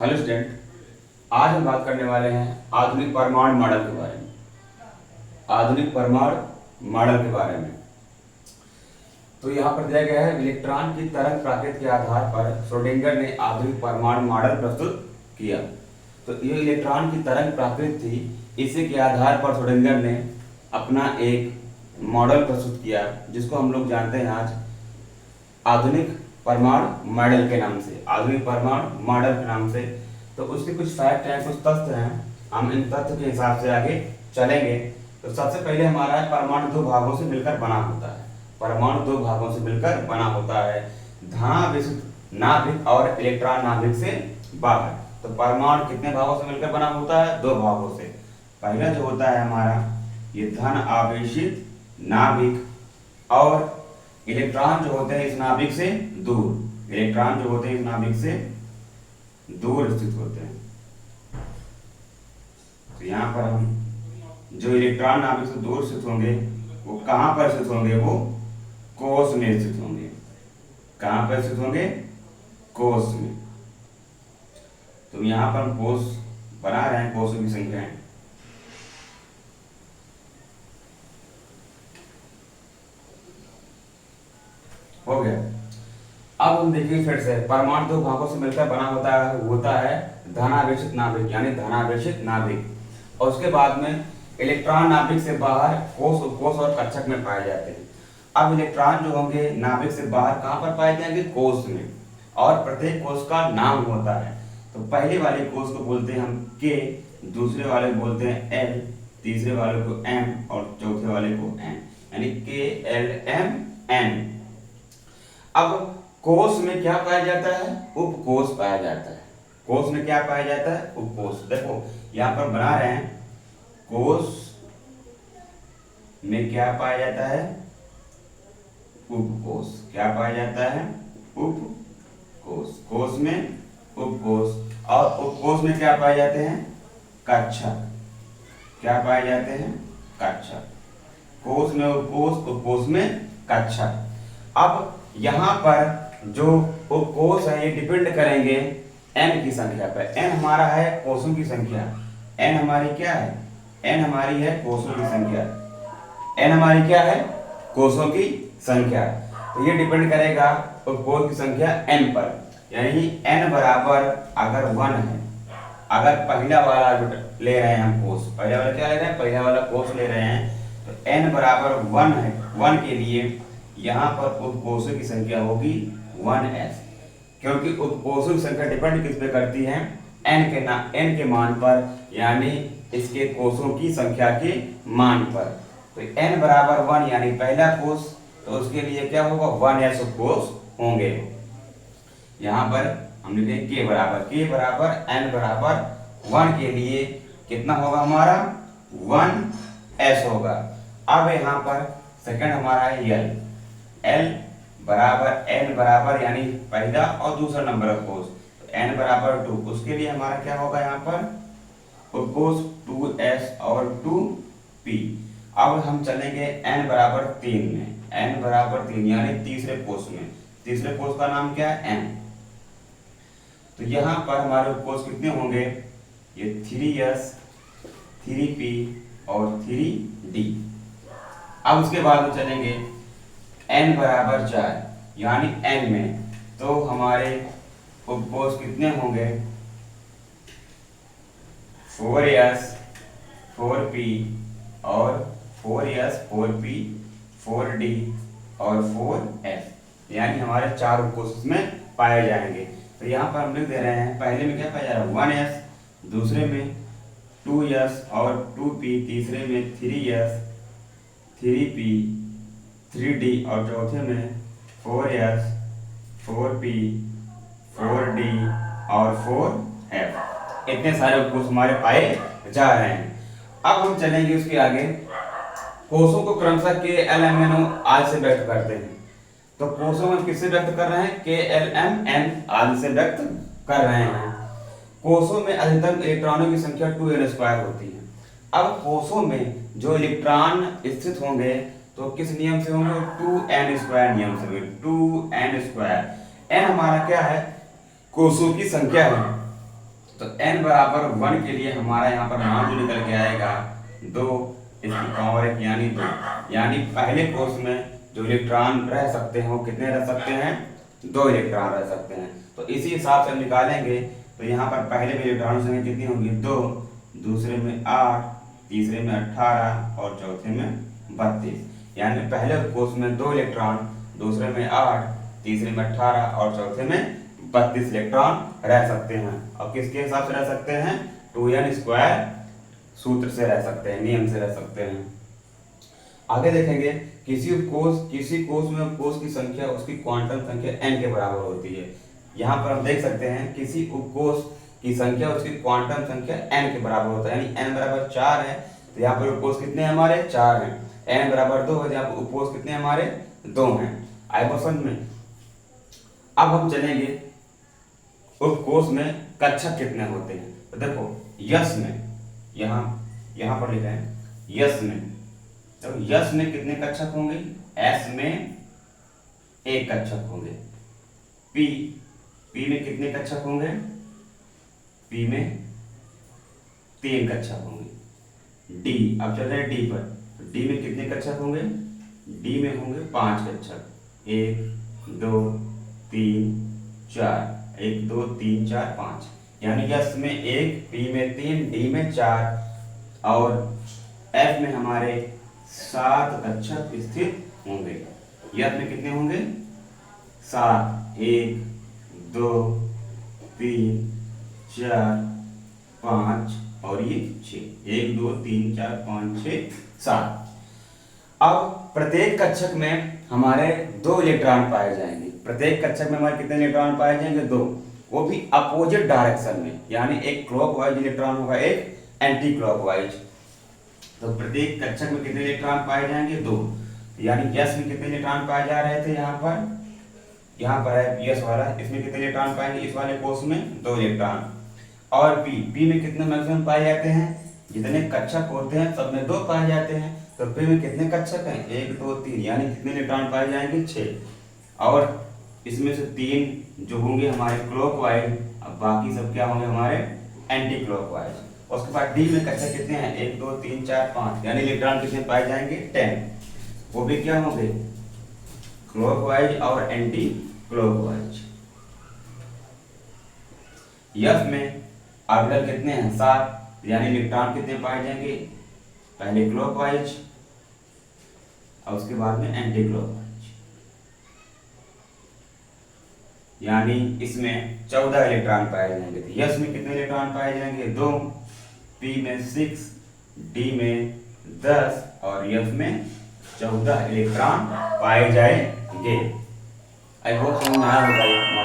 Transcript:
Hello student, आज हम बात करने वाले हैं आधुनिक परमाणु मॉडल के बारे में। आधुनिक परमाणु मॉडल के बारे में तो यहाँ पर दिया गया है, इलेक्ट्रॉन की तरंग प्राकृति के आधार पर श्रोडिंगर ने आधुनिक परमाणु मॉडल प्रस्तुत किया। तो ये इलेक्ट्रॉन की तरंग प्राकृति थी, इसी के आधार पर श्रोडिंगर ने अपना एक मॉडल प्रस्तुत किया, जिसको हम लोग जानते हैं आज आधुनिक परमाणु मॉडल के नाम से। आधुनिक परमाणु मॉडल के नाम से तो उसके कुछ फैक्ट हैं, कुछ तथ्य हैं, हम इन तथ्य के हिसाब से आगे चलेंगे। तो सबसे पहले हमारा है, परमाणु दो भागों से मिलकर बना होता है। परमाणु दो भागों से मिलकर बना होता है, धनावेशित नाभिक और इलेक्ट्रॉन नाभिक से बाहर। तो परमाणु कितने भागों से मिलकर बना होता है? दो भागों से। पहला जो होता है हमारा ये धन आवेशित नाभिक, और इलेक्ट्रॉन जो होते हैं इस नाभिक से दूर। इलेक्ट्रॉन जो होते हैं इस नाभिक से दूर स्थित होते हैं। तो यहाँ पर हम जो इलेक्ट्रॉन नाभिक से दूर स्थित होंगे वो कहाँ पर स्थित होंगे? वो कोश में स्थित होंगे। कहाँ पर स्थित होंगे? कोश में। तो यहाँ पर हम कोश बना रहे हैं, कोशों की संख्या है। हो गया। अब हम देखिए फिर से, परमाणु दो भागों से मिलकर बना होता है धनावेशित नाभिक, यानी धनावेशित नाभिक। और उसके बाद में इलेक्ट्रॉन नाभिक से बाहर कोश, उपकोश और कक्षक में पाए जाते हैं। अब इलेक्ट्रॉन जो होंगे नाभिक से बाहर कहाँ पर पाए जाएंगे? कोश में। और प्रत्येक कोश का नाम होता है। तो पहले वाले कोश को बोलते हैं हम के, दूसरे वाले को बोलते हैं एल, तीसरे वाले को एम और चौथे वाले को एन, यानी के एल एम एन। अब कोश में क्या पाया जाता है? उपकोश पाया जाता है। कोश में क्या पाया जाता है? उपकोश। देखो यहाँ पर बना रहे हैं, कोश में क्या पाया जाता है? उपकोश। क्या पाया जाता है? उपकोश। कोश में उपकोश, और उपकोश में क्या पाए जाते हैं? कक्षक। क्या पाए जाते हैं? कक्षक। कोश में उपकोश, उपकोश में कक्षक। अब यहाँ पर जो उपकोश है ये डिपेंड करेंगे n की संख्या पर। n हमारा है कोशों की संख्या। n हमारी क्या है? n हमारी है कोशों की संख्या। n हमारी क्या है? कोशों की संख्या। तो ये डिपेंड करेगा उपकोश की संख्या n पर, यानी n बराबर अगर 1 है, अगर पहला वाला ले रहे हैं हम कोश, पहला वाला क्या ले रहे हैं? पहला वाला कोश ले रहे हैं, तो n बराबर 1 है। 1 के लिए यहाँ पर उपकोशों की संख्या होगी 1s, क्योंकि उपकोशों की संख्या डिपेंड किस पे करती है? n के मान पर, यानी इसके कोशों की संख्या के मान पर। तो n बराबर 1 यानी पहला कोश, तो उसके लिए क्या होगा? 1s उपकोश होंगे। यहाँ पर हम लिखे k बराबर n बराबर 1 के लिए कितना होगा हमारा? 1s होगा। अब यहाँ पर सेकंड हमारा है l बराबर n बराबर, यानी पहला और दूसरा नंबर ऑफ कोश, तो n बराबर 2, उसके लिए हमारा क्या होगा? यहाँ पर उपकोश 2s और 2p। अब हम चलेंगे n बराबर 3 में। n बराबर 3 यानी तीसरे कोश में। तीसरे कोश का नाम क्या है? n। तो यहाँ पर हमारे उपकोश कितने होंगे? ये 3s, 3p और 3d। अब उसके बाद में चलेंगे n बराबर 4, यानी n में, तो हमारे उपकोश कितने होंगे? 4s, 4p और 4s, 4p, 4d और 4s, यानी हमारे 4 उपकोश इसमें पाए जाएंगे। तो यहाँ पर हम लिख दे रहे हैं, पहले में क्या पाया जा रहा है? 1s, दूसरे में 2s और 2p, तीसरे में 3s, 3p, 3d और चौथे में 4s, 4p, 4d और 4f। इतने सारे उपकोश हमारे पाए जा रहे हैं। अब हम चलेंगे उसके आगे, कोशों को क्रमशः के एल एम एन आदि से व्यक्त करते हैं। तो कोशों में किससे व्यक्त कर रहे हैं? के एल एम एन आदि से व्यक्त कर रहे हैं। कोशों में अधिकतम इलेक्ट्रॉनों की संख्या 2n² होती है। अब कोशों में जो इलेक्ट्रॉन स्थित होंगे तो किस नियम से होंगे? 2n² नियम से होंगे। 2n²। n हमारा क्या है? कोशों की संख्या है। तो n बराबर 1 के लिए हमारा यहाँ पर मान जो निकल के आएगा 2 इसकी पावर 1 यानी 2, यानी पहले कोष में जो इलेक्ट्रॉन रह सकते हैं वो कितने रह सकते हैं, 2 इलेक्ट्रॉन रह सकते हैं। तो इसी हिसाब से हम निकालेंगे तो यहाँ पर पहले में इलेक्ट्रॉन संख्या कितनी होगी 2, दूसरे में 8, तीसरे में 18 और चौथे में 32, यानी पहले कोष में 2 इलेक्ट्रॉन, दूसरे में 8, तीसरे में 18 और चौथे में 32 इलेक्ट्रॉन रह सकते हैं। और किसके हिसाब से रह सकते हैं, 2n² सूत्र से रह सकते हैं, नियम से रह सकते हैं। आगे देखेंगे किसी कोष में कोष की संख्या उसकी क्वांटम संख्या n के बराबर होती है। यहाँ पर हम देख सकते हैं किसी उपकोष की संख्या उसकी क्वांटम संख्या n के बराबर होता है, यानी n बराबर 4 है तो यहाँ पर उपकोष कितने हमारे 4 हैं, n बराबर 2 है तो यहाँ पर उपकोष कितने हमारे 2 हैं। आए क्वेश्चन में अब हम चलेंगे उपकोष में कक्षक कितने होते हैं। तो देखो यस में यहाँ पर लिखा है यस में, तो यस में कितने कक्षक होंगे, एस में 1 कक्षक होंगे, पी में कितने कक्षक होंगे, पी में 3 कक्षक होंगे। डी अब चल रहे हैं डी पर, तो डी में कितने कक्षक होंगे, डी में होंगे 5 कक्षक, 1 2 3 4, 1 2 3 4 5, यानी यस में 1, पी में 3, डी में 4 और एफ में हमारे 7 कक्षक स्थित होंगे। यस में कितने होंगे 7, 1 2 3 4 5 और ये 6, 1 2 3 4 5 6 7। अब प्रत्येक कक्षक में हमारे 2 इलेक्ट्रॉन पाए जाएंगे, प्रत्येक कक्षक में हमारे कितने इलेक्ट्रॉन पाए जाएंगे 2, वो भी अपोजिट डायरेक्शन में, यानी एक क्लॉकवाइज इलेक्ट्रॉन होगा एक एंटी क्लॉकवाइज। तो प्रत्येक कक्षक में कितने इलेक्ट्रॉन पाए जाएंगे 2, यानी यस में कितने इलेक्ट्रॉन पाए जा रहे थे, यहाँ पर है यस वाला, इसमें कितने इलेक्ट्रॉन पाएंगे, इस वाले कोष में 2 इलेक्ट्रॉन। और पी में कितने मैक्सिमम पाए जाते हैं, जितने कक्षक होते हैं सब में 2 पाए जाते हैं, तो पी में कितने कक्षक हैं 1 2 3, यानी कितने इलेक्ट्रॉन पाए जाएंगे 6। और इसमें से 3 जो होंगे हमारे क्लॉकवाइज, अब बाकी सब क्या होंगे हमारे एंटी क्लॉकवाइज। उसके बाद डी में कक्षक कितने हैं 1 2 3 4 5, यानी इलेक्ट्रॉन कितने पाए जाएंगे 10, वो भी क्या होंगे क्लॉकवाइज और एंटी क्लॉकवाइज। एफ में ऑर्बिटल कितने हैं 7, यानी इलेक्ट्रॉन कितने पाए जाएंगे, पहले क्लॉकवाइज और उसके बाद में एंटी क्लॉकवाइज, यानी इसमें 14 इलेक्ट्रॉन पाए जाएंगे। तो यस में कितने इलेक्ट्रॉन पाए जाएंगे 2, पी में 6, डी में 10 और एफ में 14 इलेक्ट्रॉन पाए जाएंगे। आई होप समझ में आया होगा।